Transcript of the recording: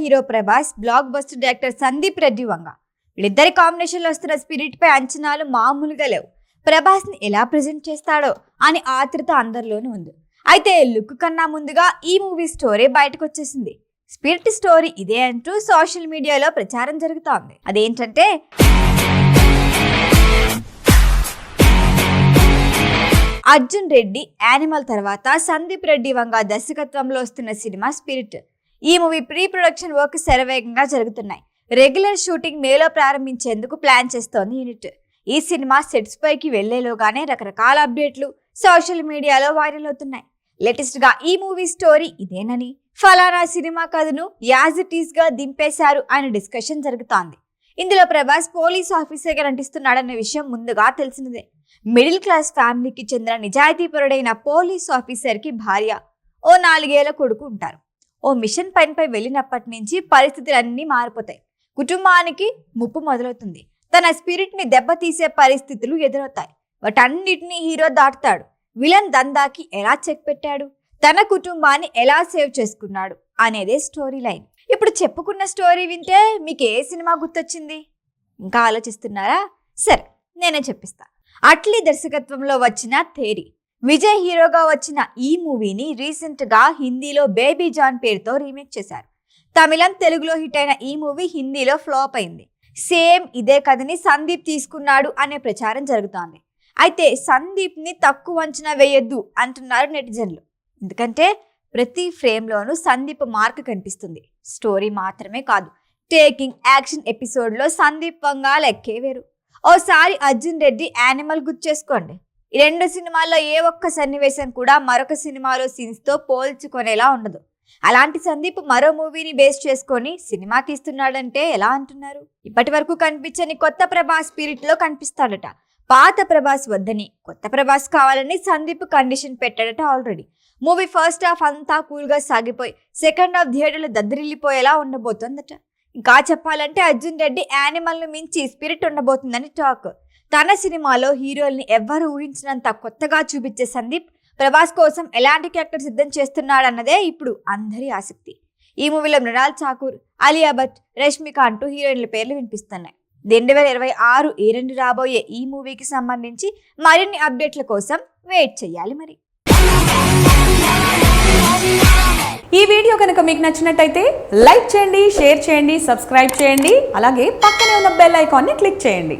Hero Prabhas, blockbuster director Sandeep Reddy Vanga వీళ్ళిద్దరి కాంబినేషన్లో వస్తున్న స్పిరిట్ పై అంచనాలు మామూలుగా లేవు. ప్రభాస్ ని ఎలా ప్రెజెంట్ చేస్తాడో అని ఆతృత అందరిలోనూ ఉంది. అయితే లుక్ కన్నా ముందుగా ఈ మూవీ స్టోరీ బయటకు వచ్చేసింది. స్పిరిట్ స్టోరీ ఇదే అంటూ సోషల్ మీడియాలో ప్రచారం జరుగుతోంది. అదేంటంటే అర్జున్ రెడ్డి యానిమల్ తర్వాత సందీప్ రెడ్డి వంగ దర్శకత్వంలో వస్తున్న సినిమా స్పిరిట్. ఈ మూవీ ప్రీ ప్రొడక్షన్ వర్క్ శరవేగంగా జరుగుతున్నాయి. రెగ్యులర్ షూటింగ్ మేలో ప్రారంభించేందుకు ప్లాన్ చేస్తోంది యూనిట్. ఈ సినిమా సెట్స్ పైకి వెళ్లేలోగానే రకరకాల అప్డేట్లు సోషల్ మీడియాలో వైరల్ అవుతున్నాయి. లేటెస్ట్ గా ఈ మూవీ స్టోరీ ఇదేనని, ఫలానా సినిమా కథను యాజ్ ఇట్ ఈస్ గా దింపేశారు అనే డిస్కషన్ జరుగుతోంది. ఇందులో ప్రభాస్ పోలీస్ ఆఫీసర్ గా నటిస్తున్నాడన్న విషయం ముందుగా తెలిసినదే. మిడిల్ క్లాస్ ఫ్యామిలీకి చెందిన నిజాయితీపరుడైన పోలీస్ ఆఫీసర్ కి భార్య, ఓ 4 ఏళ్ల కొడుకు ఉంటారు. ఓ మిషన్ పనిపై వెళ్ళినప్పటి నుంచి పరిస్థితులన్నీ మారిపోతాయి. కుటుంబానికి ముప్పు మొదలవుతుంది. తన స్పిరిట్ ని దెబ్బతీసే పరిస్థితులు ఎదురవుతాయి. వాటన్నిటినీ హీరో దాటుతాడు. విలన్ దందాకి ఎలా చెక్ పెట్టాడు, తన కుటుంబాన్ని ఎలా సేవ్ చేసుకున్నాడు అనేదే స్టోరీ లైన్. ఇప్పుడు చెప్పుకున్న స్టోరీ వింటే మీకు ఏ సినిమా గుర్తొచ్చింది? ఇంకా ఆలోచిస్తున్నారా? సరే, నేనే చెప్పిస్తా. అట్లీ దర్శకత్వంలో వచ్చిన థేరీ. విజయ్ హీరోగా వచ్చిన ఈ మూవీని రీసెంట్ గా హిందీలో బేబీ జాన్ పేరుతో రీమేక్ చేశారు. తమిళం, తెలుగులో హిట్ అయిన ఈ మూవీ హిందీలో ఫ్లాప్ అయింది. సేమ్ ఇదే కథని సందీప్ తీసుకున్నాడు అనే ప్రచారం జరుగుతోంది. అయితే సందీప్ ని తక్కువ అంచనా వేయొద్దు అంటున్నారు నెటిజన్లు. ఎందుకంటే ప్రతి ఫ్రేమ్ లోనూ సందీప్ మార్క్ కనిపిస్తుంది. స్టోరీ మాత్రమే కాదు, టేకింగ్, యాక్షన్ ఎపిసోడ్ లో సందీప్ వంగ లెక్కే వేరు. ఓసారి అర్జున్ రెడ్డి యానిమల్ గుర్చేసుకోండి. ఈ 2 సినిమాల్లో ఏ ఒక్క సన్నివేశం కూడా మరొక సినిమాలో సీన్స్ తో పోల్చుకునేలా ఉండదు. అలాంటి సందీప్ మరో మూవీని బేస్ చేసుకొని సినిమా తీస్తున్నాడంటే ఎలా అంటున్నారు? ఇప్పటి వరకు కనిపించని కొత్త ప్రభాస్ స్పిరిట్ లో కనిపిస్తాడట. పాత ప్రభాస్ వద్దని కొత్త ప్రభాస్ కావాలని సందీప్ కండిషన్ పెట్టాడట ఆల్రెడీ. మూవీ ఫస్ట్ హాఫ్ అంతా కూల్ గా సాగిపోయి సెకండ్ హాఫ్ థియేటర్లు దద్దరిల్లిపోయేలా ఉండబోతోందట. ఇంకా చెప్పాలంటే అర్జున్ రెడ్డి యానిమల్ ను మించి స్పిరిట్ ఉండబోతుందని టాక్. తన సినిమాలో హీరోల్ని ఎవ్వరు ఊహించినంత కొత్తగా చూపించే సందీప్ ప్రభాస్ కోసం ఎలాంటి క్యారెక్టర్ సిద్ధం చేస్తున్నాడన్నదే ఇప్పుడు అందరి ఆసక్తి. ఈ మూవీలో మృణాల్ ఠాకూర్, అలియా భట్, రష్మిక అంటూ హీరోయిన్ల పేర్లు వినిపిస్తున్నాయి. 2026 ఏరండి రాబోయే ఈ మూవీకి సంబంధించి మరిన్ని అప్డేట్ల కోసం వెయిట్ చేయాలి. మరి ఈ వీడియో కనుక మీకు నచ్చినట్టయితే లైక్ చేయండి, షేర్ చేయండి, సబ్స్క్రైబ్ చేయండి. అలాగే పక్కనే ఉన్న బెల్ ఐకాన్ని క్లిక్ చేయండి.